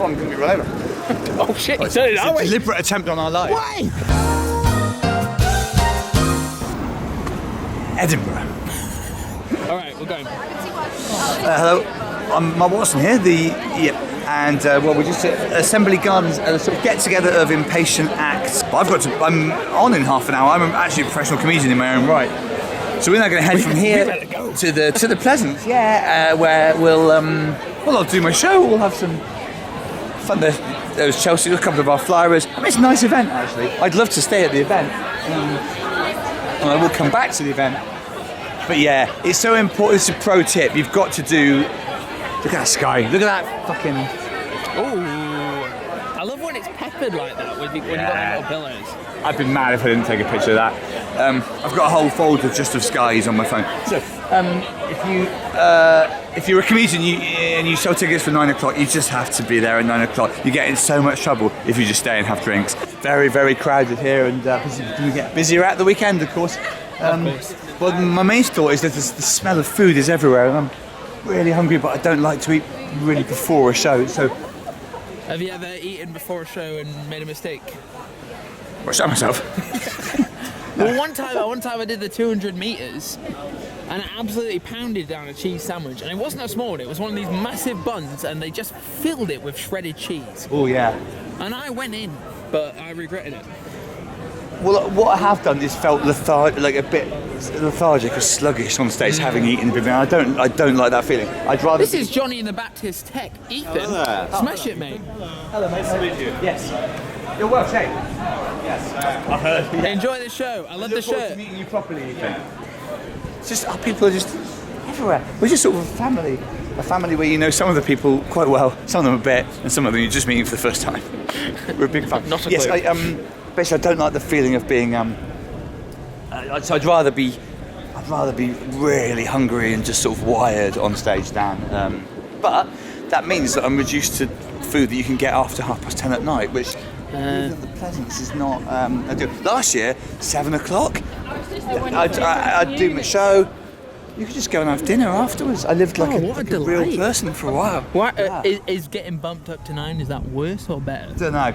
Oh, I'm going to be run over. Oh shit, you said it that way. It's a deliberate attempt on our life. Why? Edinburgh. Alright, we're going. Hello, I'm Mark Watson here, and we're just at Assembly Gardens, a sort of get-together of impatient acts. But I'm on in half an hour. I'm actually a professional comedian in my own right. So we're now going to head from here to the Pleasance, where I'll do my show. We'll have some fun. There's Chelsea, a couple of our flyers. I mean, it's a nice event actually. I'd love to stay at the event, and I will come back to the event. But yeah, it's so important. It's a pro tip. You've got to do. Look at that sky. Look at that fucking. Ooh, I love when it's peppered like that when you've got the little pillows. I'd be mad if I didn't take a picture of that. I've got a whole folder just of skies on my phone. So, if you're a comedian and you sell tickets for 9 o'clock, you just have to be there at 9 o'clock. You get in so much trouble if you just stay and have drinks. Very, very crowded here, and we get busier at the weekend, of course. But my main thought is that the smell of food is everywhere, and I'm really hungry, but I don't like to eat really before a show. So, have you ever eaten before a show and made a mistake? I shot myself. Well, one time I did the 200 meters, and I absolutely pounded down a cheese sandwich, and it wasn't a small one. It was one of these massive buns, and they just filled it with shredded cheese. Oh yeah. And I went in, but I regretted it. Well, what I have done is felt like a bit lethargic or sluggish on stage, having eaten a bit. I don't like that feeling. I'd rather. This is Johnny and the Baptist Tech. Ethan, smash it, mate. Hello, mate. Nice to meet you. Yes. You're well shape. Yes. I heard. Yeah. Enjoy the show. I love the shirt. To meeting you properly, Ethan. It's just people are just everywhere. We're just sort of a family where you know some of the people quite well, some of them a bit, and some of them you're just meeting for the first time. We're a big fan. Not a yes, clue. Basically, I don't like the feeling of being. So I'd rather be really hungry and just sort of wired on stage than. But that means that I'm reduced to food that you can get after 10:30 at night, which even the Pleasance is not. I do. Last year, 7 o'clock. I'd do my show. You could just go and have dinner afterwards. I lived like a real person for a while. What is getting bumped up to 9? Is that worse or better? I don't know.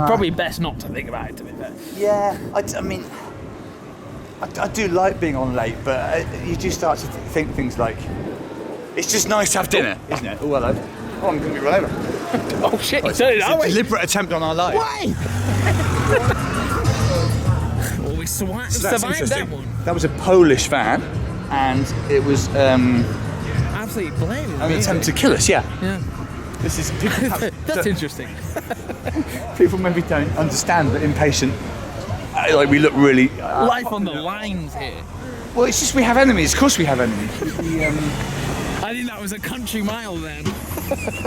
Probably best not to think about it, to be fair. Yeah, I mean, I do like being on late, but you do start to think things like, it's just nice to have dinner, isn't it? Oh, hello. Oh, I'm going to be run over. Oh shit, you said it that way. It's a deliberate attempt on our life. Why? Well, we survived that one. That was a Polish van, and it was absolutely blaming an attempt to kill us. Yeah. This is that's interesting. People maybe don't understand that impatient. Like we look really life on the lines here. Well, it's just we have enemies. Of course, we have enemies. I think that was a country mile then.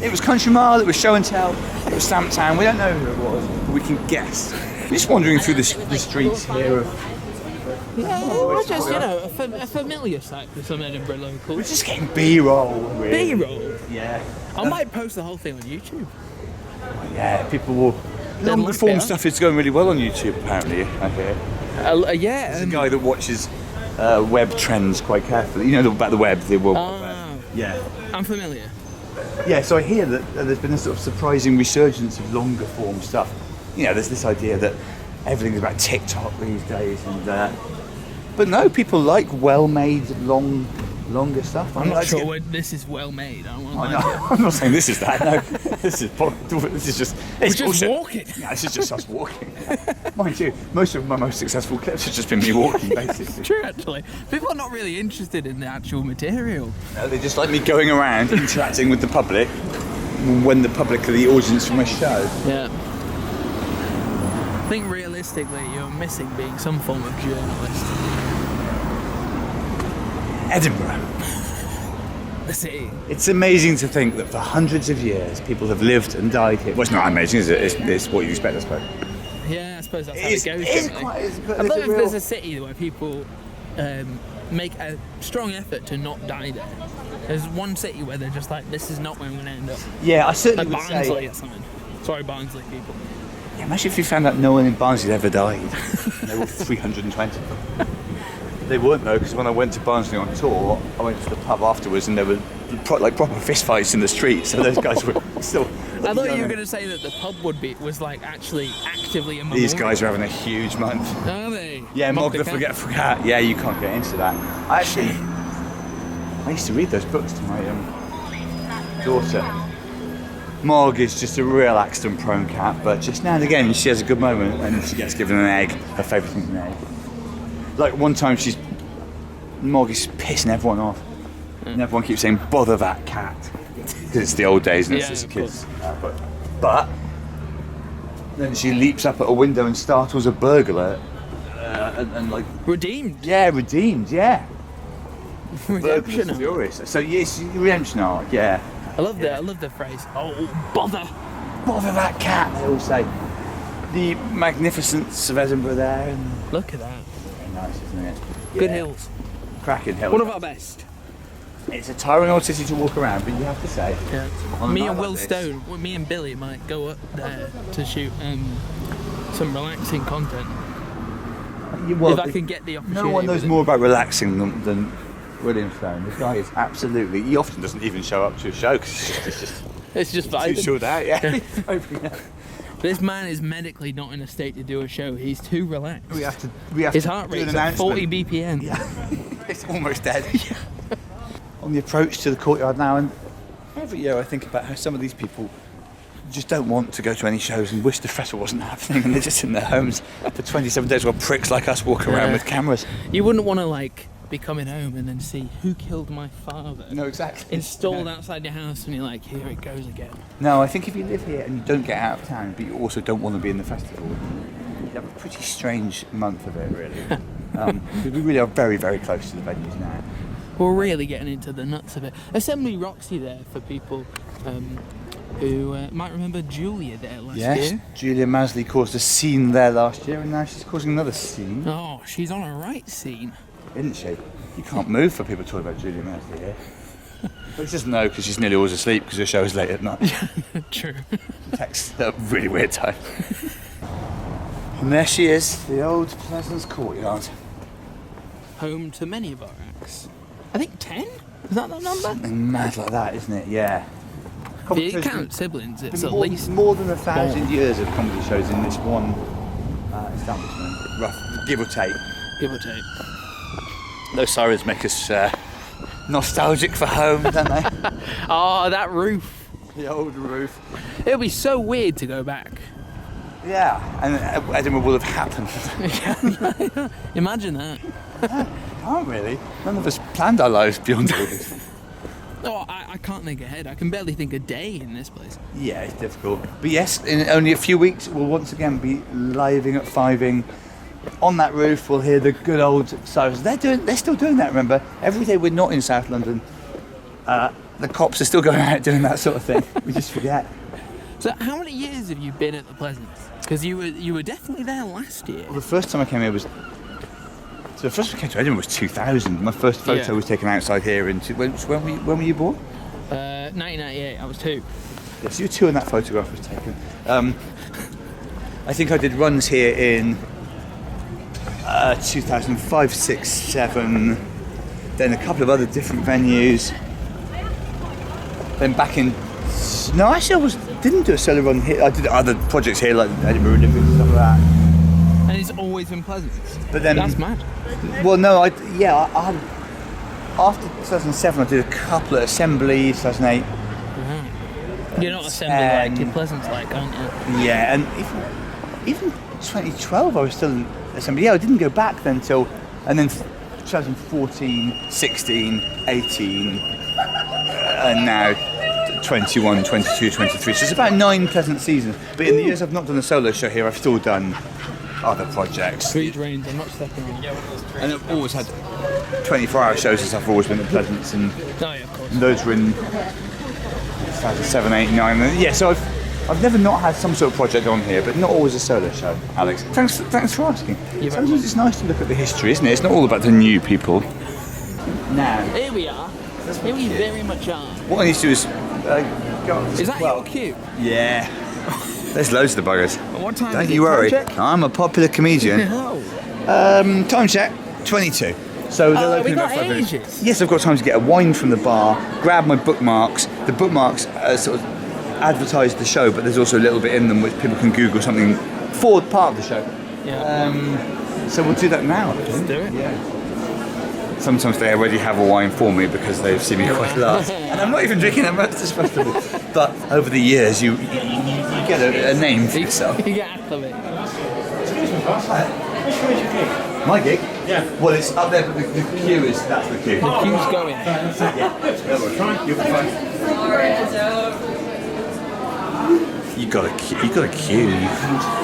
It was Country Mile. It was Show and Tell. It was Stamp Town. We don't know who it was, but we can guess. We're just wandering through the streets here of. Or just, a familiar sight for some Edinburgh locals. We're just getting B-roll, really. B-roll? Yeah. I might post the whole thing on YouTube. Yeah, people will. Longer form stuff is going really well on YouTube, apparently, I hear. Yeah. There's a guy that watches web trends quite carefully. You know about the web, the World Wide Web. Yeah. I'm familiar. Yeah, so I hear that there's been a sort of surprising resurgence of longer form stuff. There's this idea that everything's about TikTok these days, and but no, people like well-made, longer stuff. I'm not sure this is well-made. I'm not saying this is that. No, this is just. We're just walking. Yeah, this is just us walking. Mind you, most of my most successful clips have just been me walking, basically. True, actually. People are not really interested in the actual material. No, they just like me going around interacting with the public when the public are the audience for my show. Yeah. I think realistically, you're missing being some form of journalist. Edinburgh. The city. It's amazing to think that for hundreds of years people have lived and died here. Well, it's not amazing, is it? It's what you expect, I suppose. Yeah, I suppose that's how it goes. I love if there's a city where people make a strong effort to not die there. There's one city where they're just like, this is not where I'm going to end up. Yeah, I certainly would Barnsley or something. Sorry, Barnsley people. Yeah, imagine if you found out no one in Barnsley had ever died. And there were 320. They weren't though, because when I went to Barnsley on tour, I went to the pub afterwards and there were proper fist fights in the street, so those guys were still I thought you were going to say that the pub was like actually actively a memorial. These guys are having a huge month. Are they? Yeah, Mog the Forget. Yeah, you can't get into that. I used to read those books to my daughter. Mog is just a real accident prone cat, but just now and again she has a good moment and she gets given an egg. Her favourite thing's an egg. Like one time Mog is pissing everyone off. And everyone keeps saying, bother that cat. Because it's the old days and it's just kids. But then she leaps up at a window and startles a burglar and like... Redeemed. Yeah, redeemed, yeah. Redemption. Furious. So yes, redemption arc, yeah. I love the phrase, oh, bother. Bother that cat, they all say. The magnificence of Edinburgh there. And look at that. very nice, isn't it? Good hills. Cracking hills. One of our best. It's a tiring old city to walk around, but you have to say. Yeah. Me and Will Stone, me and Billy might go up there to shoot some relaxing content. Well, if I can get the opportunity. No one knows more about relaxing than William Stone. This guy is absolutely. He often doesn't even show up to a show because it's just too vibing. chilled out. Yeah. This man is medically not in a state to do a show. He's too relaxed. We have His to heart do an rate's at 40 announcement. BPM. Yeah. It's almost dead. Yeah. On the approach to the courtyard now, and every year I think about how some of these people just don't want to go to any shows and wish the festival wasn't happening, and they're just in their homes for 27 days while pricks like us walk around with cameras. You wouldn't want to like be coming home and then see who killed my father. No, exactly. Installed outside your house, and you're like, here it goes again. No, I think if you live here and you don't get out of town, but you also don't want to be in the festival, you have a pretty strange month of it, really. We really are very, very close to the venues now. We're really getting into the nuts of it. Assembly Roxy there for people who might remember Julia there last year. Julia Masley caused a scene there last year, and now she's causing another scene. Oh, she's on a right scene. Isn't she? You can't move for people talking about Julia Masley here. But it's just no, because she's nearly always asleep because her show is late at night. True. Text at a really weird time. And there she is, the old Pleasance Courtyard. Home to many of our acts. I think 10? Is that number? Something mad like that, isn't it? Yeah. If you count siblings, it's at least more than 1,000 years of comedy shows in this one establishment. Rough, give or take. Give or take. Those sirens make us nostalgic for home, don't they? Oh, that roof. The old roof. It'll be so weird to go back. Yeah, and Edinburgh will have happened. Imagine that. Can't really. None of us planned our lives beyond all this. Oh, I can't think ahead. I can barely think a day in this place. Yeah, it's difficult. But yes, in only a few weeks, we'll once again be living at Fiving. On that roof, we'll hear the good old sirens. They're still doing that, remember? Every day we're not in South London, the cops are still going out doing that sort of thing. We just forget. So how many years have you been at the Pleasance? Because you were definitely there last year. Well, the first time I came here was... So the first time I came to Edinburgh was 2000. My first photo was taken outside here. When were you born? 1998, I was 2. Yes, you were 2 when that photograph was taken. I think I did runs here in 2005, 6, 7. Then a couple of other different venues. Then back in... No, actually didn't do a solo run here. I did other projects here like Edinburgh Olympics and stuff like that. And it's always been Pleasant. But then... That's mad. Well, no, I had... After 2007, I did a couple at Assembly, 2008. You're not Assembly like, you're Pleasant like, aren't you? Yeah, and even 2012, I was still in Assembly. Yeah, I didn't go back then till... And then 2014, 16, 18, and now 21, 22, 23. So it's about 9 Pleasant seasons. But in the years I've not done a solo show here, I've still done other projects. Street Range, I'm not stepping on. And I've always had 24-hour shows since I've always been at Pleasance, and of course. those were in 2007, 8, 9. And yeah, so I've never not had some sort of project on here, but not always a solo show, Alex. Thanks for asking. Sometimes it's nice to look at the history, isn't it? It's not all about the new people. Now, here we are. Here we very much are. what I need to do is go. Is that your cue? Yeah. There's loads of the buggers. What time Don't is it? you worry. Time check? I'm a popular comedian. No. Time check, 22. So they'll open we in got about 5 minutes. ages. Yes, I've got time to get a wine from the bar, grab my bookmarks. The bookmarks are sort of advertise the show, but there's also a little bit in them which people can Google something for part of the show. Yeah. So we'll do that now. Let's do it. Yeah. Sometimes they already have a wine for me because they've seen me quite last. And I'm not even drinking that much this festival. But over the years, you get a name for yourself. You get acclimated. My gig? Yeah. Well, it's up there, but the queue is, that's the queue. The queue's going. You'll be fine. You got a queue.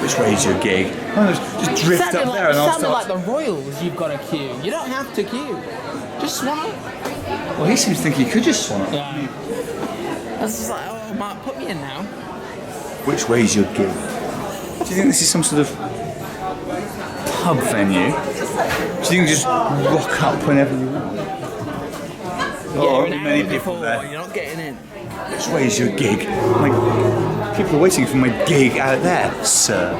Which way is your gig? Oh, just drift up there and I'll sounded start. like the Royals. You've got a queue. You don't have to queue. Just swan up. Well, he seems to think he could just swan up. Yeah. That's just like, oh, Mark, put me in now. Which way is your gig? Do you think this is some sort of pub venue? Do you think you just rock up whenever you want? You're an many hour people before, there. you're not getting in. Which way is your gig? People are waiting for my gig out there, sir.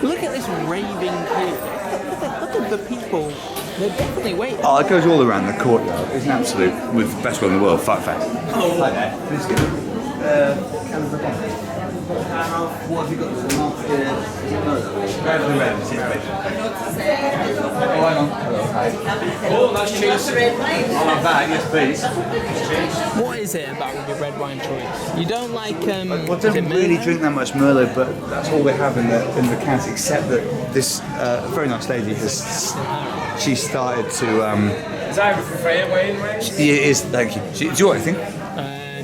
Look at this raving queue. Look at the people. They're definitely waiting. Oh, it goes all around the courtyard. It's an absolute, with the best one in the world, Fuck Fest. Oh, hi there. Please give what have you got to Oh, hang on. Oh, that's cheese. I'll have that, yes, please. What is it about your red wine choice? You don't like Well, I is it don't really Merlot? drink that much Merlot, but that's all they have in the cans, except that this very nice lady she started to. Is that a fair way? She is, thank you. Do you want anything?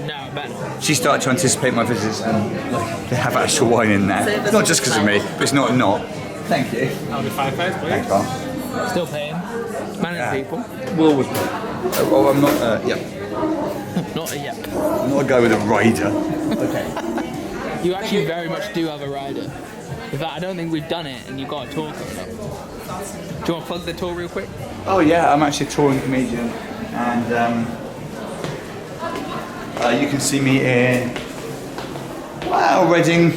No, better. She started to anticipate my visits and they have actual wine in there. It's not just because of me, but it's not. Thank you. I'll be £5, please. Thanks, Carl. Still paying. Managing people. We'll always. Oh, I'm not. Yeah. Not a yet. I'm not a guy with a rider. Okay. You actually very much do have a rider. In fact, I don't think we've done it and you've got a tour coming up. Do you want to plug the tour real quick? Oh yeah, I'm actually a touring comedian, and you can see me in Reading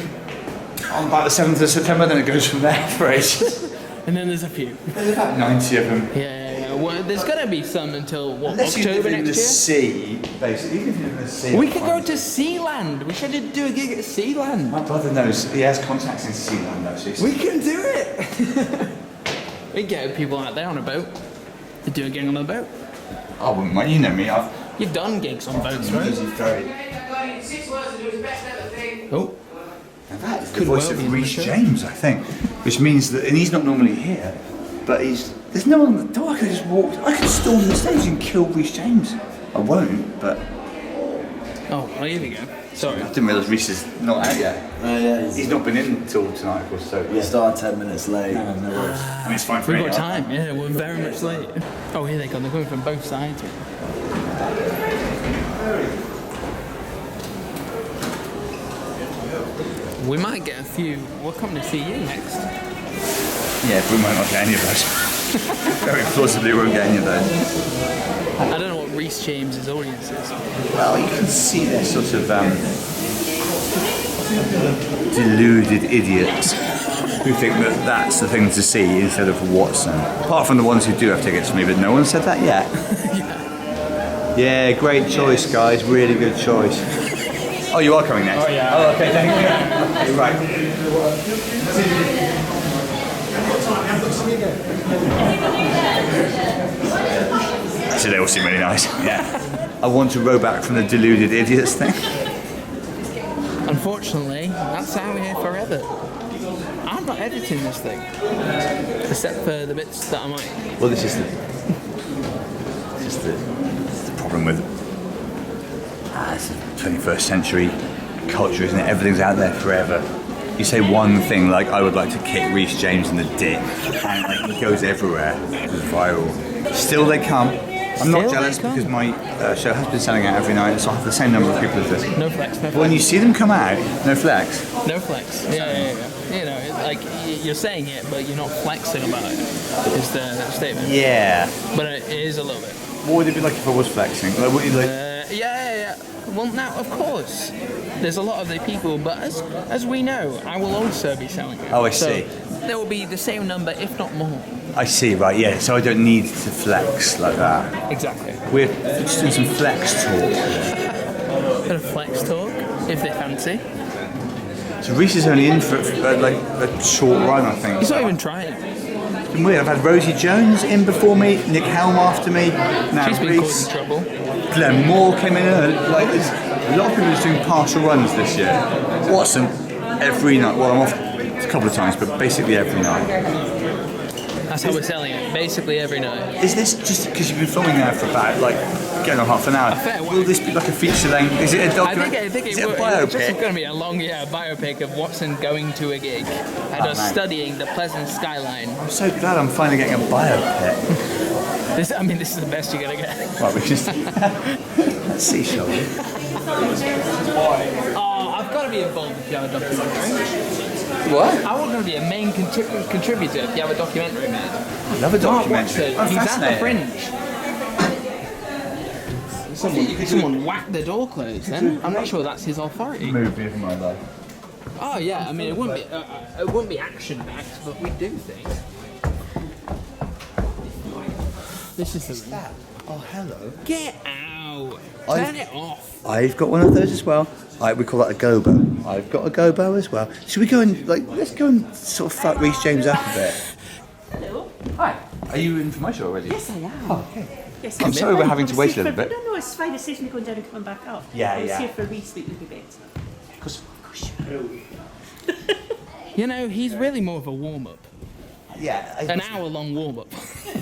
on about the 7th of September. Then it goes from there for ages. And then there's a few. There's about 90 of them. Yeah. Well, there's going to be some until, what, Unless you October live in the next year? sea, basically. Even if you live in the sea. We could go to Sealand. We should do a gig at Sealand. My brother knows. He has contacts in Sealand, actually. We can do it. We get people out there on a boat. To do a gig on a boat. I wouldn't mind. You know me. You've done gigs on boats, right? Oh. Now that is the Could voice well be of in the Rhys show. James, I think. Which means that, and he's not normally here, but there's no one on the door. I could just walk. I could storm the stage and kill Rhys James. I won't, but Oh, well, here we go. Sorry. I didn't realise Rhys is not out yet. Yeah, He's not been in until tonight, of course. So we started 10 minutes late. No worries. I mean, it's fine for We've me. got time, yeah, we're very much late. Oh, here they come, they're coming from both sides. We might get a few. We're coming to see you next. Yeah, we might not get any of those. Very plausibly, we won't get any of those. I don't know what Rhys James's audience is. Well, you can see they're sort of deluded idiots who think that that's the thing to see instead of Watson. Apart from the ones who do have tickets for me, but no one said that yet. Yeah, great choice, guys. Really good choice. Oh, you are coming next? Oh, yeah. Oh, okay, thank you. You're right. Actually, they all seem really nice. Yeah. I want to row back from the deluded idiots thing. Unfortunately, that's how we're here forever. I'm not editing this thing. Except for the bits that I might. Well, this is the problem with it's the 21st century culture, isn't it? Everything's out there forever. You say one thing like, I would like to kick Rhys James in the dick, and like, it goes everywhere. It's viral. Still they come. I'm not Still jealous they come? because my show has been selling out every night, so I have the same number of people as this. No flex, no But when you flex. see them come out, no flex. No flex. Yeah. You know, it's like you're saying it, but you're not flexing about it. Is the statement. Yeah. But it is a little bit. What would it be like if I was flexing? Like, would you like? Yeah. Well, now of course, there's a lot of the people, but as we know, I will also be selling it. Oh, I So see. there will be the same number, if not more. I see, right, yeah, so I don't need to flex like that. Exactly. We're just doing some flex talk. Bit of flex talk, if they fancy. So Rhys is only in for like a short run, I think. He's not even trying. It's been weird. I've had Rosie Jones in before me, Nick Helm after me. Now She's been Rhys. causing trouble. Glenn Moore came in early. Like, there's a lot of people just doing partial runs this year. Watson every night. Well, I'm off a couple of times, but basically every night. That's how we're selling it. Basically every night. Is this just because you've been filming there for about like getting on half an hour? Will this be like a feature length? Is it a document? I think is it it a will. biopic? It's going to be a long, biopic of Watson going to a gig and us man. studying the Pleasance skyline. I'm so glad I'm finally getting a biopic. This is the best you're going to get. Well, we just let's see, shall we? Oh, I've got to be involved if you have a documentary. What? I want to be a main contributor if you have a documentary made. I love a documentary. He's at the fascinating. Fringe. Someone whacked the door closed then. I'm not sure that's his authority. Movie of my life. Oh yeah, I mean it wouldn't be action packed, but we do things. This is the ring. Oh, hello. Get out! Turn it off. I've got one of those as well. We call that a gobo. I've got a gobo as well. Should we go and let's go and sort of fuck Rhys James up a bit? Hello. Hi. Are you in for my show already? Yes, I am. Oh, okay. Yes, I'm sorry we're having to wait a little bit. No, it's fine. It saves me going down and coming back up. Yeah, I was yeah. here for a resleep would be better. Because You know, he's really more of a warm up. yeah. An hour-long warm up.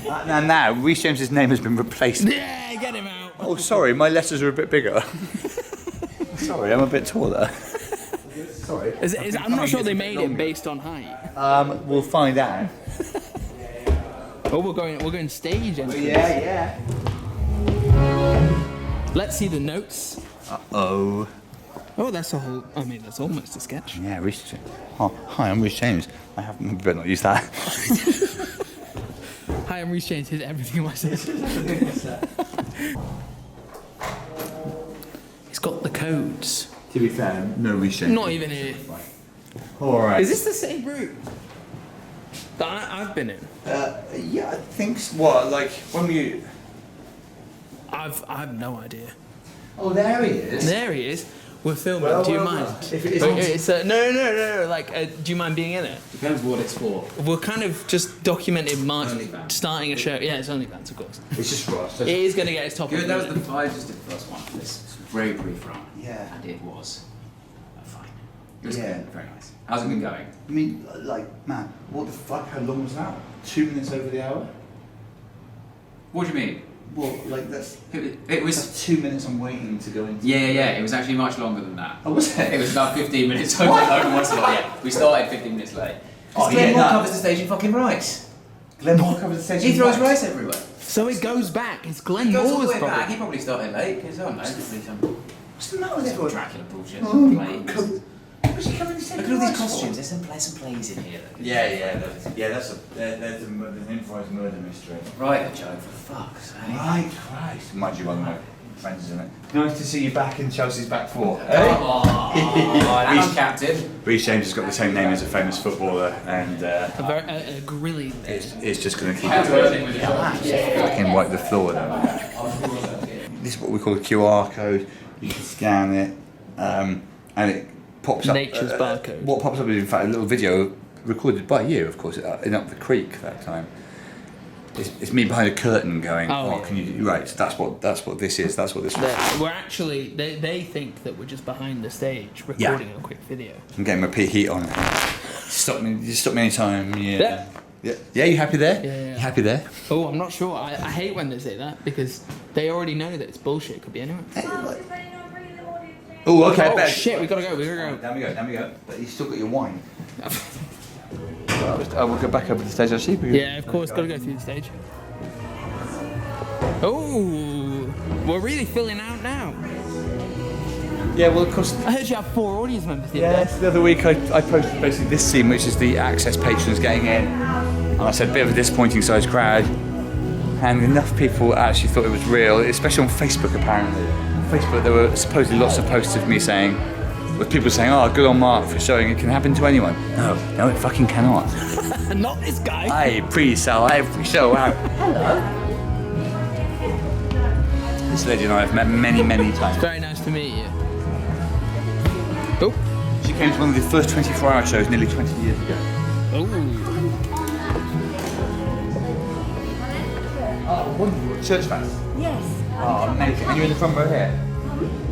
Now, Rhys James's name has been replaced. Yeah, get him out. Oh, sorry, my letters are a bit bigger. Sorry, I'm a bit taller. Sorry. I'm not sure they made it based on height. We'll find out. Oh, we're going stage entrance. Yeah. Let's see the notes. Oh. Oh, that's a whole. I mean, that's almost a sketch. Yeah, Rhys. Oh, hi, I'm Rhys James. We better not use that. Hi, I'm Rhys James. Here's everything I said. He's got the codes. To be fair, no Rhys James. Not even here. All right. Is this the same route that I've been in? Yeah, I think. What? Like when we. I have no idea. Oh, there he is. There he is. We're filming. Do you mind? If it is But on- it's no. Like, do you mind being in it? Depends what it's for. We're kind of just documenting starting a show. Yeah, it's OnlyFans, of course. It's just for us. It is going to get its top. That was I just did the first one. This very brief run. Yeah. And it was fine. It was Yeah. good, very nice. How's it been going? I mean, like, man, what the fuck? How long was that? 2 minutes over the hour? What do you mean? Well, like that's. It was. That's 2 minutes I'm waiting to go into. Yeah. It was actually much longer than that. Oh, was it? It was about 15 minutes over one slot. Yeah, we started 15 minutes late. Oh, Glenn yeah, Moore no. covers the stage in fucking rice. Glenn Moore covers the stage. He throws rice everywhere. So it goes back. It's Glenn He goes all Moore's the way problem. back. He probably started late because I don't know. Probably some What's the matter with everyone? Dracula bullshit. Oh, Plays. What's he covering the stage? Look at all these costumes. There's some plays in here. Yeah. That's there's an improvised murder mystery. Right, Joe, for fuck's sake. Right, Christ. Mind you, one of my friends is in it. Nice to see you back in Chelsea's back four. Come on. And I'm captain. Rhys James has got the same name as a famous footballer, and A grilling. it's just going to keep it. Fucking wipe the floor though. This is what we call a QR code. You can scan it, and it pops up. Nature's barcode. What pops up is in fact a little video recorded by you, of course, in Up the Creek that time. It's me behind a curtain going, Oh, can you? Right, so that's what this is. That's what this is. We're actually. They think that we're just behind the stage recording a quick video. I'm getting my heat on. Stop me anytime. Yeah. Yeah, you happy there? Yeah. You happy there? Oh, I'm not sure. I hate when they say that because they already know that it's bullshit. It could be anyone. Oh, okay. Oh shit, we gotta go. Down we go. But you still got your wine. I will go back over the stage. I'll see you. Yeah, of course, gotta go through the stage. Oh, we're really filling out now. Yeah, well, of course. I heard you have 4 audience members the other day. Yes, the other week I posted basically this scene, which is the Access patrons getting in, and I said a bit of a disappointing sized crowd, and enough people actually thought it was real, especially on Facebook apparently. On Facebook there were supposedly lots of posts of me saying, with people saying, oh, good on Mark for showing it can happen to anyone. No, it fucking cannot. Not this guy. I pre-sell every show out. Hello. This lady and I have met many, many times. Very nice to meet you. Oh, She came to one of the first 24-hour shows nearly 20 years ago. Oh, wonderful. Church fans? Yes. Oh, amazing. And you're in the front row here?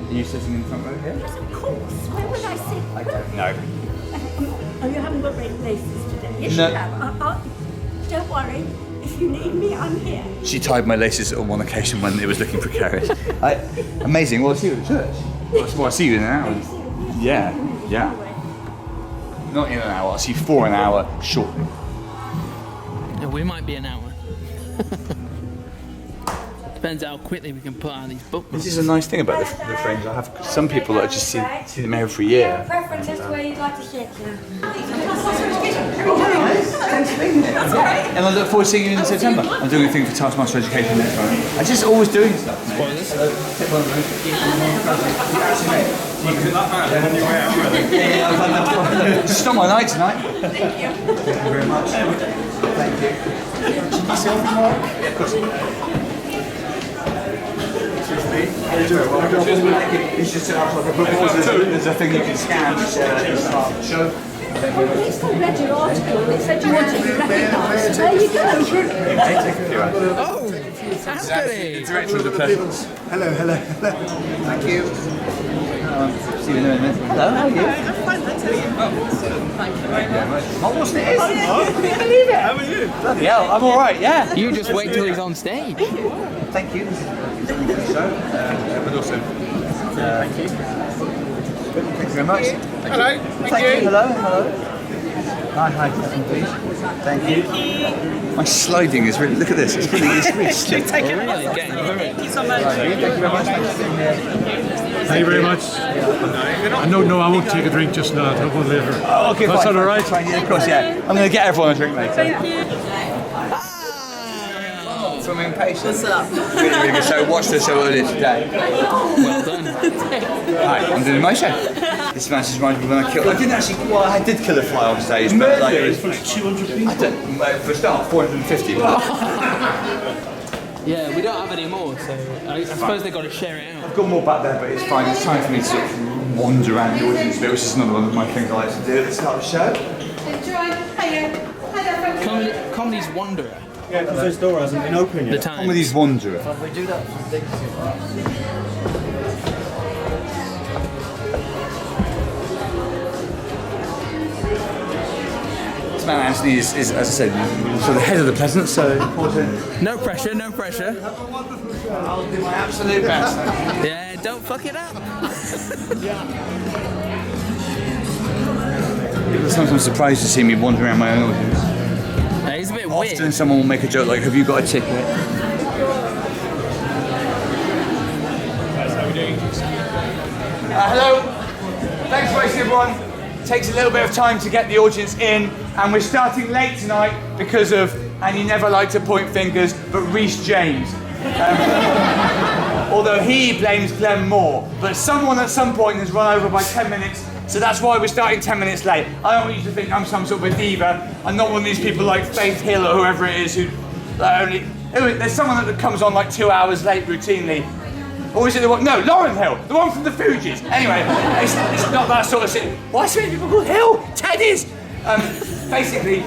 Are you sitting in the front row here? Yes, of course. Where would I sit? I don't know. Oh, you haven't got red laces today? Yes, No. you have. Don't worry. If you need me, I'm here. She tied my laces on one occasion when it was looking precarious. Amazing. Well, I'll see you at church. Well, I'll see you in an hour. Yeah. Not in an hour. I'll see you for an hour shortly. Yeah, we might be an hour. Depends how quickly we can put out these bookmarks. This is a nice thing about the Fringe. I have some people that I just see them every year. Preference as to where you'd like to sit. And I look forward to seeing you in September. I'm doing a thing for Taskmaster Education next time. I'm just always doing stuff. It's not my night tonight. Thank you. Thank you very much. Thank you. Myself, Mark? Yeah, of course. How you doing? Well, it's just there's a thing you can scan to start the show. It's still read your article. It said you wanted to be recognised. There you go. Oh, Saturday. The director of the Pleasance. Hello. Thank you. See you in a minute. Hello, how are you? I'm fine, thanks. Thank you very much. Oh, wasn't it? Can you believe it? How are you? Bloody hell, I'm all right, yeah. You just wait till he's on stage. Thank you. But also, thank you. Thank you very much. Hello. Thank you. Hello. Hi, please. Thank you. My sliding is really. Look at this. It's really. It's really. Thank you so much. Thank you very much. Thank you very much. No, I won't take a drink just now. I'll go later. Oh, okay, That's fine. all right. Fine, yeah, of course, yeah. I'm going to get everyone a drink later. Thank you. From Impatient. What's up? Really good show. Watched the show earlier today. Well done. Hi, I'm doing my show. This man just reminds me when I killed. I didn't actually. Well, I did kill a fly on stage, but like it was 200 people. For a start, 450. Yeah, we don't have any more, so I suppose they've got to share it out. I've got more back there, but it's fine. It's time for me to sort of wander around the audience a bit, which is another one of my things I like to do at the start of the show. Comedy's Wanderer. Yeah, because this door hasn't been open The yet. time. Comedy's Wanderer. We do that for Dick. This man Anthony is, as I said, sort of the head of the Pleasance, so important. No pressure, no pressure. I'll do my absolute best. Yeah, don't fuck it up. People are sometimes surprised to see me wander around my own audience. Yeah, he's a bit Often weird. someone will make a joke like, "Have you got a ticket?" Hello. Thanks for waiting, everyone. It takes a little bit of time to get the audience in, and we're starting late tonight because of, and you never like to point fingers, but Rhys James. Although he blames Glenn more, but someone at some point has run over by 10 minutes, so that's why we're starting 10 minutes late. I don't want you to think I'm some sort of a diva. I'm not one of these people like Faith Hill or whoever it is who there's someone that comes on like 2 hours late routinely. Or is it the one? No, Lauren Hill, the one from the Fugees. Anyway, it's not that sort of thing. Why so many people called Hill? Ted is. Basically,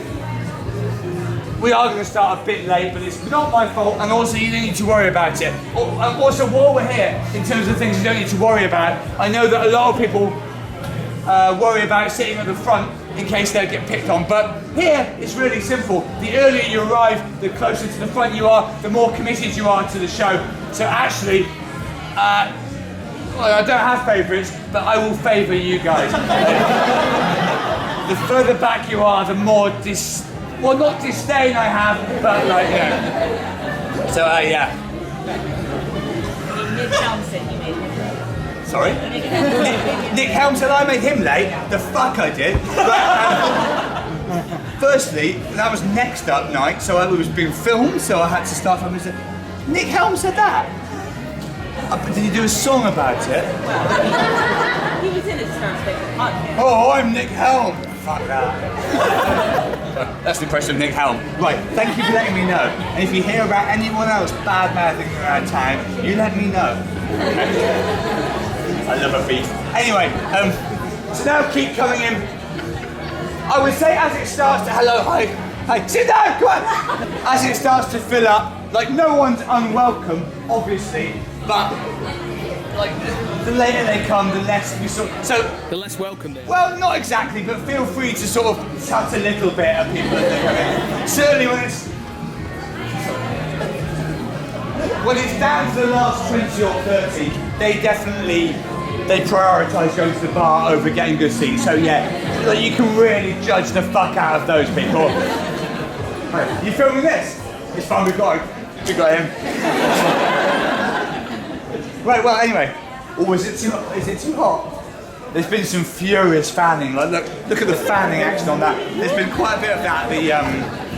we are going to start a bit late, but it's not my fault, and also you don't need to worry about it. Also, while we're here, in terms of things you don't need to worry about, I know that a lot of people worry about sitting at the front in case they get picked on, but here it's really simple. The earlier you arrive, the closer to the front you are, the more committed you are to the show. So actually, well, I don't have favourites, but I will favour you guys. The further back you are, the more well, not disdain I have, but like, yeah. So, yeah. Nick Helmsley, you made him. Sorry? Nick Helmsley, I made him late. The fuck I did. But, firstly, that was next up night, so it was being filmed, so I had to start from Nick Helm said that? Did you do a song about it? Well, he was in his first big podcast. Oh, I'm Nick Helm. Fuck that. That's the impression of Nick Helm. Right, thank you for letting me know. And if you hear about anyone else bad-mouthing around town, you let me know. I love a beef. Anyway, So now keep coming in. I would say as it starts to, hello, hi, sit down, come on. As it starts to fill up, like no one's unwelcome, obviously, but like the later they come, the less we sort of, so The less welcome they are. well, not exactly, but feel free to sort of touch a little bit at people as they come in. Certainly when it's down to the last 20 or 30, they prioritise going to the bar over getting good seats. So yeah, like you can really judge the fuck out of those people. Right, you filming this? It's fine, we got him. Right, well anyway. Oh, is it too hot? There's been some furious fanning. Like look at the fanning action on that. There's been quite a bit of that.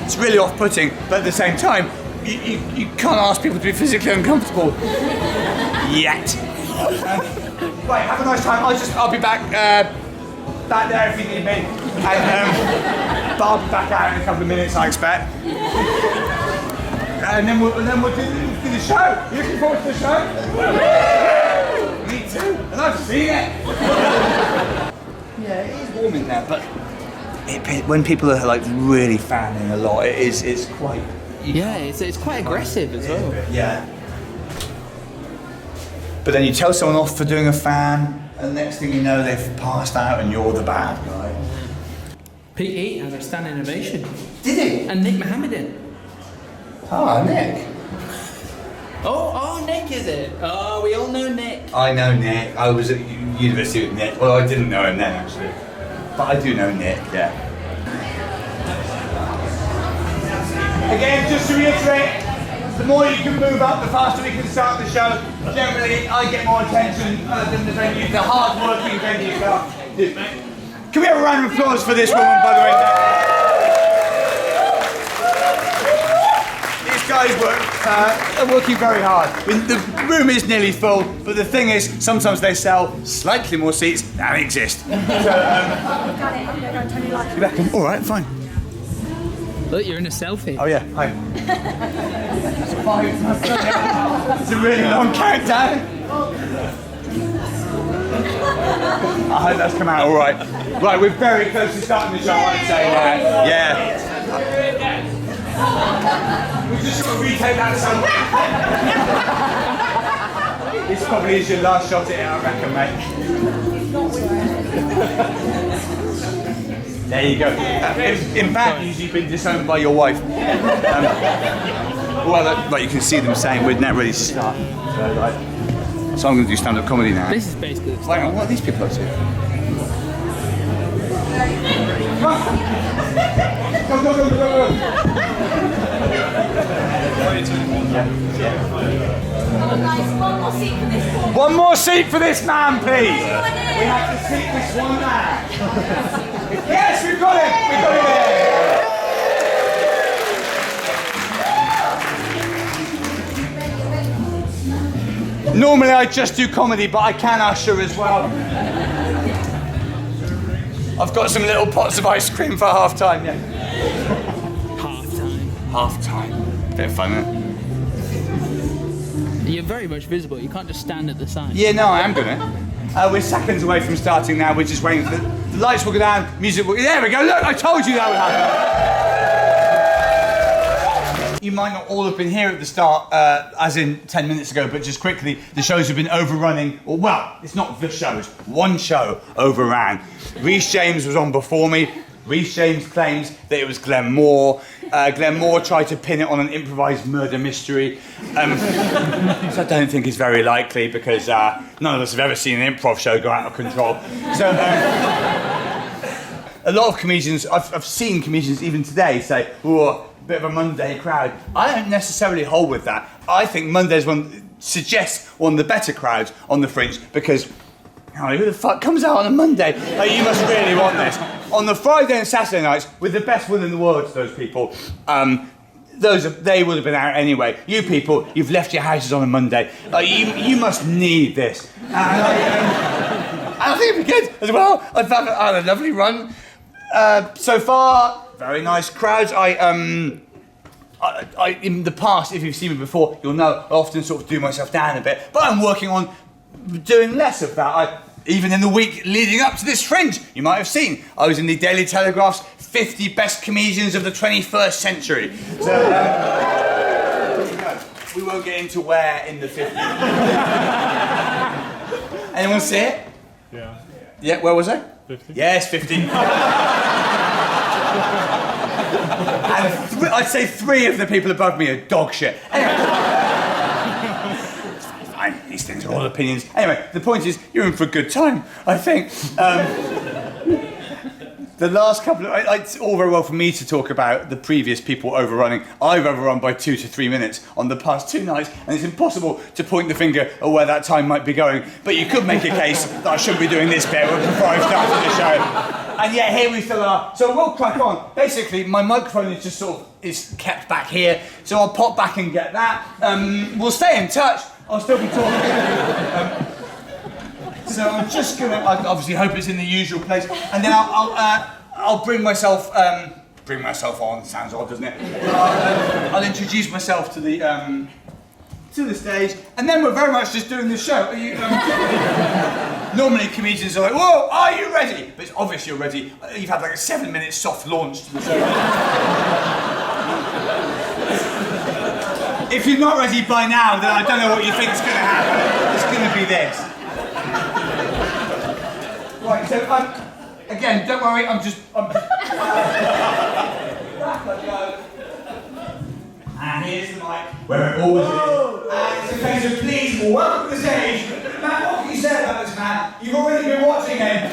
It's really off-putting, but at the same time, you can't ask people to be physically uncomfortable yet. Right, have a nice time. I'll be back there if you need me, and I'll be back out in a couple of minutes, I expect. And then we'll do the show. You looking forward to the show? Me too. And I've seen it. Yeah, it is warm in there, but when people are like really fanning a lot, it's quite. Yeah, it's quite aggressive as well. Yeah. But then you tell someone off for doing a fan, and the next thing you know, they've passed out and you're the bad guy. Pete Eat had a standing ovation. Did he? And Nick Mohammedan. Ah, Nick. Oh, Nick is it? Oh, we all know Nick. I know Nick. I was at university with Nick. Well, I didn't know him then, actually. But I do know Nick, yeah. Again, just to reiterate, the more you can move up, the faster we can start the show. Generally, I get more attention than the venue, the hard-working venue staff. Can we have a round of applause for this woman, by the way? These guys are working very hard. I mean, the room is nearly full, but the thing is, sometimes they sell slightly more seats than exist. So, Got it, I'm going to go and turn your lights on. you reckon? All right, fine. Look, you're in a selfie. Oh yeah, hi. It's a really long countdown. I hope that's come out all right. Right, we're very close to starting the show, I'd say. Yeah. We just sort of retake that somewhere. This probably is your last shot at it, I reckon, mate. There you go. In fact, you've been disowned by your wife. Well, like you can see them saying we're not ready to start. So I'm going to do stand-up comedy now. This is basically the Like, what are these people up to? Go. One more seat for this man, please. We have to seat this one man. Yes, we've got it. Normally I just do comedy, but I can usher as well. I've got some little pots of ice cream for half time, yeah. Half time. Bit of fun, isn't it? You're very much visible. You can't just stand at the side. Yeah, no, I am gonna. We're seconds away from starting now. We're just waiting for the lights will go down, music will. There we go. Look, I told you that would happen. You might not all have been here at the start, as in 10 minutes ago, but just quickly, the shows have been overrunning. Or well, it's not the shows. One show overran. Rhys James was on before me. Rhys James claims that it was Glenn Moore. Glenn Moore tried to pin it on an improvised murder mystery. So I don't think it's very likely because none of us have ever seen an improv show go out of control. So a lot of comedians, I've seen comedians even today say, "Oh, a bit of a Monday crowd." I don't necessarily hold with that. I think Monday's suggests one of the better crowds on the Fringe because who the fuck comes out on a Monday? Like, you must really want this. On the Friday and Saturday nights, with the best will in the world to those people, they would have been out anyway. You people, you've left your houses on a Monday. You must need this. And I think it'd be good as well. I've had a lovely run so far. Very nice crowds. I in the past, if you've seen me before, you'll know I often sort of do myself down a bit, but I'm working on doing less of that. even in the week leading up to this Fringe, you might have seen, I was in the Daily Telegraph's 50 best comedians of the 21st century. So, we won't get into where in the 50. Anyone see it? Yeah. Yeah, where was I? 50. Yes, 50. And I'd say 3 of the people above me are dog shit. Anyway. Fine, these things are all opinions. Anyway, the point is, you're in for a good time, I think. The last couple of... It's all very well for me to talk about the previous people overrunning. I've overrun by 2 to 3 minutes on the past 2 nights, and it's impossible to point the finger at where that time might be going. But you could make a case that I shouldn't be doing this bit before I started the show. And yet here we still are. So we'll crack on. Basically, my microphone is just sort of is kept back here, so I'll pop back and get that. We'll stay in touch. I'll still be talking. So I'm just gonna. I obviously hope it's in the usual place, and then I'll bring myself on. Sounds odd, doesn't it? I'll introduce myself to the stage, and then we're very much just doing the show. Are you, normally comedians are like, "Whoa, are you ready?" But it's obvious you're ready. You've had like a 7-minute soft launch to the show. If you're not ready by now, then I don't know what you think is going to happen. It's going to be this. Right, so again, don't worry, I'm just back I go. And here's the mic, where it always is. And it's a case of please, welcome to the stage. Matt, what can you say about this man? You've already been watching him.